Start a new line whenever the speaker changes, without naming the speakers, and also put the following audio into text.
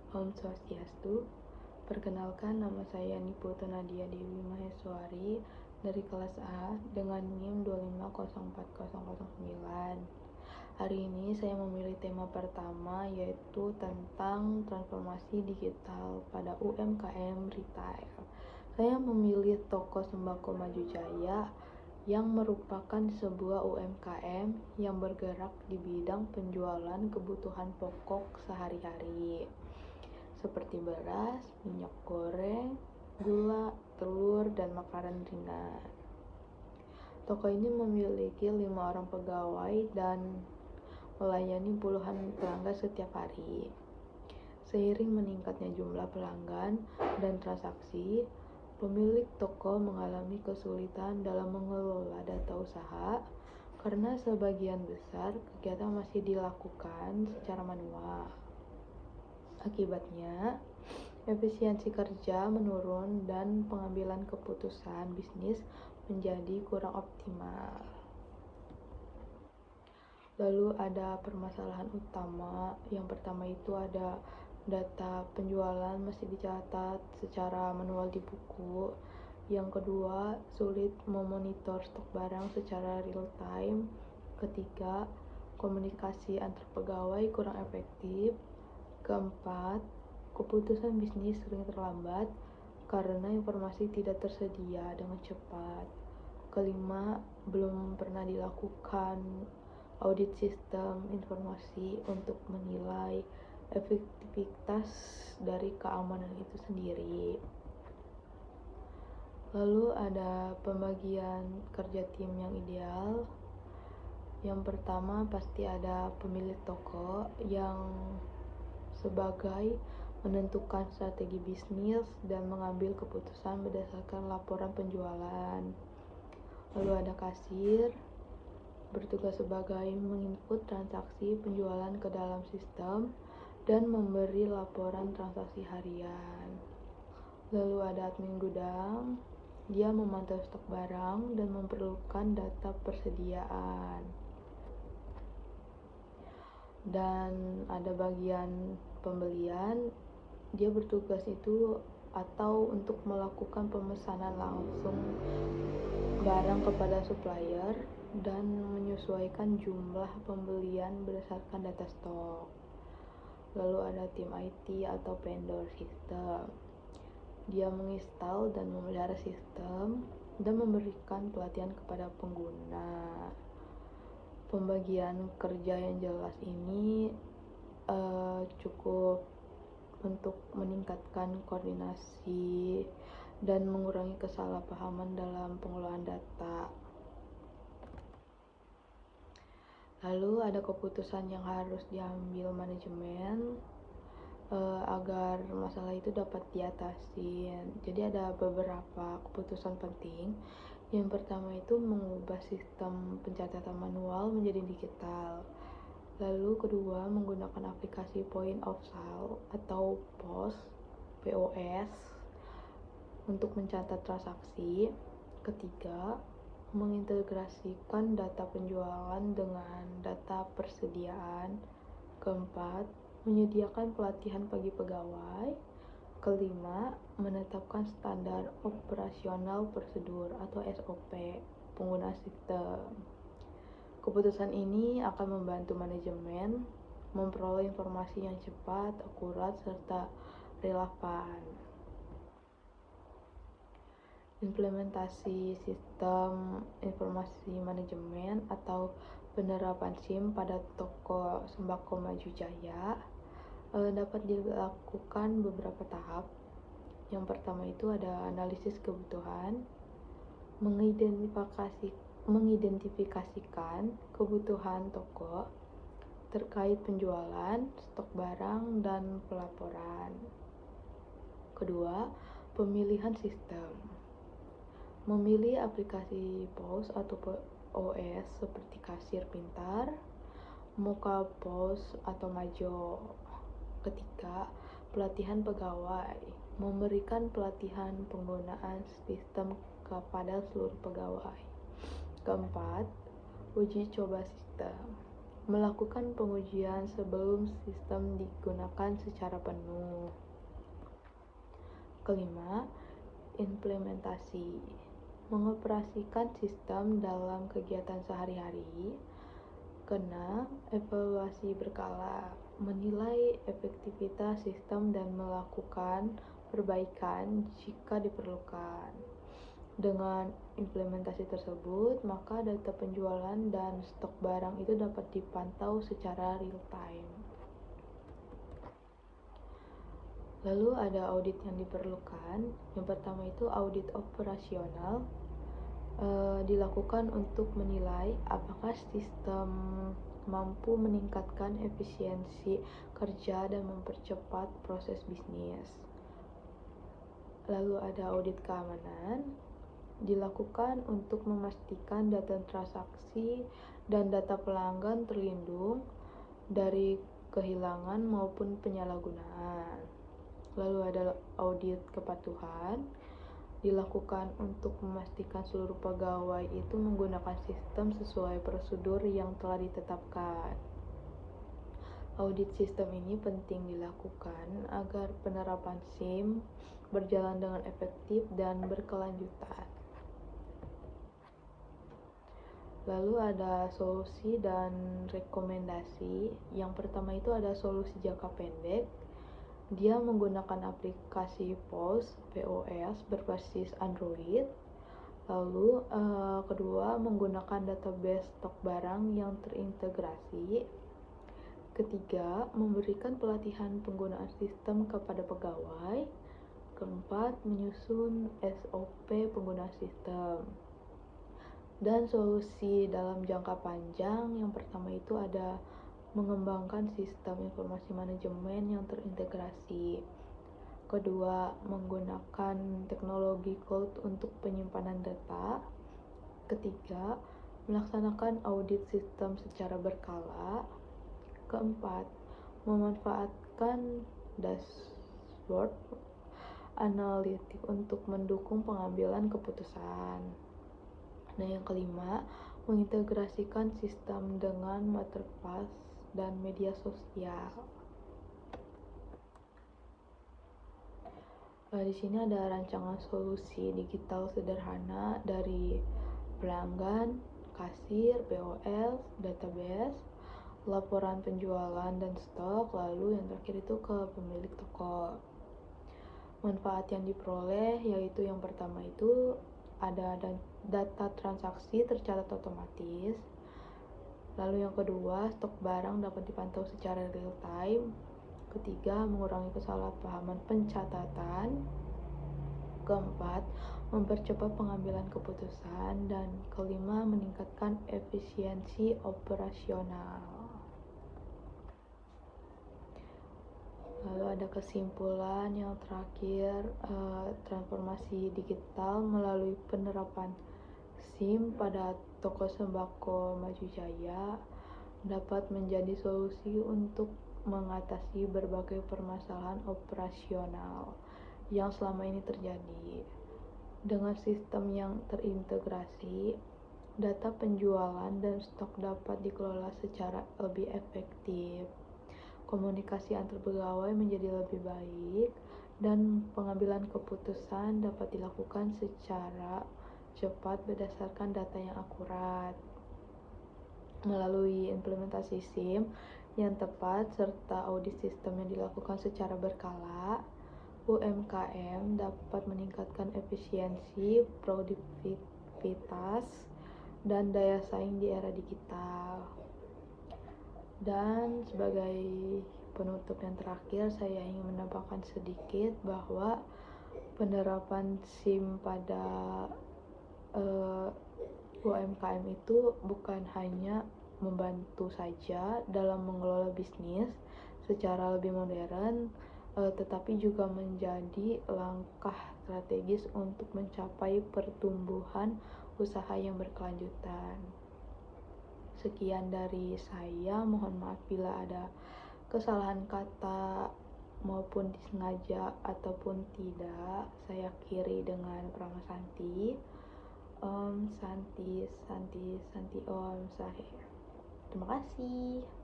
Om Swastiastu. Perkenalkan, nama saya Niputu Nadia Dewi Maheswari dari kelas A dengan NIM 2504009. Hari ini saya memilih tema pertama, yaitu tentang transformasi digital pada UMKM retail. Saya memilih toko Sembako Maju Jaya yang merupakan sebuah UMKM yang bergerak di bidang penjualan kebutuhan pokok sehari-hari seperti beras, minyak goreng, gula, telur, dan makanan ringan. Toko ini memiliki 5 orang pegawai dan melayani puluhan pelanggan setiap hari. Seiring meningkatnya jumlah pelanggan dan transaksi, pemilik toko mengalami kesulitan dalam mengelola data usaha karena sebagian besar kegiatan masih dilakukan secara manual. Akibatnya, efisiensi kerja menurun dan pengambilan keputusan bisnis menjadi kurang optimal. Lalu ada permasalahan utama. Yang pertama itu ada data penjualan masih dicatat secara manual di buku. Yang kedua, sulit memonitor stok barang secara real time. Ketiga, komunikasi antar pegawai kurang efektif. Keempat, keputusan bisnis sering terlambat karena informasi tidak tersedia dengan cepat. Kelima, belum pernah dilakukan audit sistem informasi untuk menilai efektivitas dari keamanan itu sendiri. Lalu ada pembagian kerja tim yang ideal. Yang pertama pasti ada pemilik toko yang sebagai menentukan strategi bisnis dan mengambil keputusan berdasarkan laporan penjualan. Lalu ada kasir, bertugas sebagai menginput transaksi penjualan ke dalam sistem dan memberi laporan transaksi harian. Lalu ada admin gudang, dia memantau stok barang dan memerlukan data persediaan. Dan ada bagian pembelian, dia bertugas itu atau untuk melakukan pemesanan langsung barang kepada supplier dan menyesuaikan jumlah pembelian berdasarkan data stok. Lalu ada tim IT atau vendor system. Dia menginstal dan memelihara sistem dan memberikan pelatihan kepada pengguna. Pembagian kerja yang jelas ini cukup untuk meningkatkan koordinasi dan mengurangi kesalahpahaman dalam pengelolaan data. Lalu ada keputusan yang harus diambil manajemen agar masalah itu dapat diatasi. Jadi ada beberapa keputusan penting. Yang pertama itu mengubah sistem pencatatan manual menjadi digital. Lalu kedua, menggunakan aplikasi point of sale atau POS untuk mencatat transaksi. Ketiga, mengintegrasikan data penjualan dengan data persediaan. Keempat, menyediakan pelatihan bagi pegawai. Kelima, menetapkan standar operasional prosedur atau SOP pengguna sistem. Keputusan ini akan membantu manajemen memperoleh informasi yang cepat, akurat, serta relevan. Implementasi sistem informasi manajemen atau penerapan SIM pada toko Sembako Maju Jaya dapat dilakukan beberapa tahap. Yang pertama itu ada analisis kebutuhan, mengidentifikasikan kebutuhan toko terkait penjualan, stok barang, dan pelaporan. Kedua, pemilihan sistem. Memilih aplikasi POS atau POS seperti kasir pintar, muka POS atau Majo. Ketiga, pelatihan pegawai. Memberikan pelatihan penggunaan sistem kepada seluruh pegawai. Keempat, uji coba sistem. melakukan pengujian sebelum sistem digunakan secara penuh. Kelima, implementasi. Mengoperasikan sistem dalam kegiatan sehari-hari. Keenam, evaluasi berkala. Menilai efektivitas sistem dan melakukan perbaikan jika diperlukan. Dengan implementasi tersebut, maka data penjualan dan stok barang itu dapat dipantau secara real time. Lalu ada audit yang diperlukan. Yang pertama itu audit operasional, dilakukan untuk menilai apakah sistem mampu meningkatkan efisiensi kerja dan mempercepat proses bisnis. Lalu ada audit keamanan, dilakukan untuk memastikan data transaksi dan data pelanggan terlindung dari kehilangan maupun penyalahgunaan. Lalu ada audit kepatuhan, dilakukan untuk memastikan seluruh pegawai itu menggunakan sistem sesuai prosedur yang telah ditetapkan. Audit sistem ini penting dilakukan agar penerapan SIM berjalan dengan efektif dan berkelanjutan. Lalu ada solusi dan rekomendasi. Yang pertama itu ada solusi jangka pendek. Dia menggunakan aplikasi POS berbasis Android. Lalu kedua, menggunakan database stok barang yang terintegrasi. Ketiga, memberikan pelatihan penggunaan sistem kepada pegawai. Keempat, menyusun SOP penggunaan sistem. Dan solusi dalam jangka panjang, yang pertama itu ada mengembangkan sistem informasi manajemen yang terintegrasi. Kedua, menggunakan teknologi cloud untuk penyimpanan data. Ketiga, melaksanakan audit sistem secara berkala. Keempat, memanfaatkan dashboard analitik untuk mendukung pengambilan keputusan. Nah, yang kelima, mengintegrasikan sistem dengan marketplace dan media sosial. Di sini ada rancangan solusi digital sederhana dari pelanggan, kasir, POS, database, laporan penjualan dan stok, lalu yang terakhir itu ke pemilik toko. Manfaat yang diperoleh yaitu yang pertama itu ada data transaksi tercatat otomatis. Lalu yang kedua, stok barang dapat dipantau secara real time. Ketiga, mengurangi kesalahpahaman pencatatan. Keempat, mempercepat pengambilan keputusan. Dan kelima, meningkatkan efisiensi operasional. Lalu ada kesimpulan yang terakhir, transformasi digital melalui penerapan SIM pada toko sembako Maju Jaya dapat menjadi solusi untuk mengatasi berbagai permasalahan operasional yang selama ini terjadi. Dengan sistem yang terintegrasi, data penjualan dan stok dapat dikelola secara lebih efektif. Komunikasi antar pegawai menjadi lebih baik dan pengambilan keputusan dapat dilakukan secara cepat berdasarkan data yang akurat. Melalui implementasi SIM yang tepat serta audit sistem yang dilakukan secara berkala, UMKM dapat meningkatkan efisiensi, produktivitas, dan daya saing di era digital. Dan sebagai penutup yang terakhir, saya ingin menambahkan sedikit bahwa penerapan SIM pada UMKM itu bukan hanya membantu saja dalam mengelola bisnis secara lebih modern, tetapi juga menjadi langkah strategis untuk mencapai pertumbuhan usaha yang berkelanjutan. Sekian dari saya, mohon maaf bila ada kesalahan kata maupun disengaja ataupun tidak. Saya akhiri dengan Prama Santi. Om Santi Santi Santi Om Sahe. Terima kasih.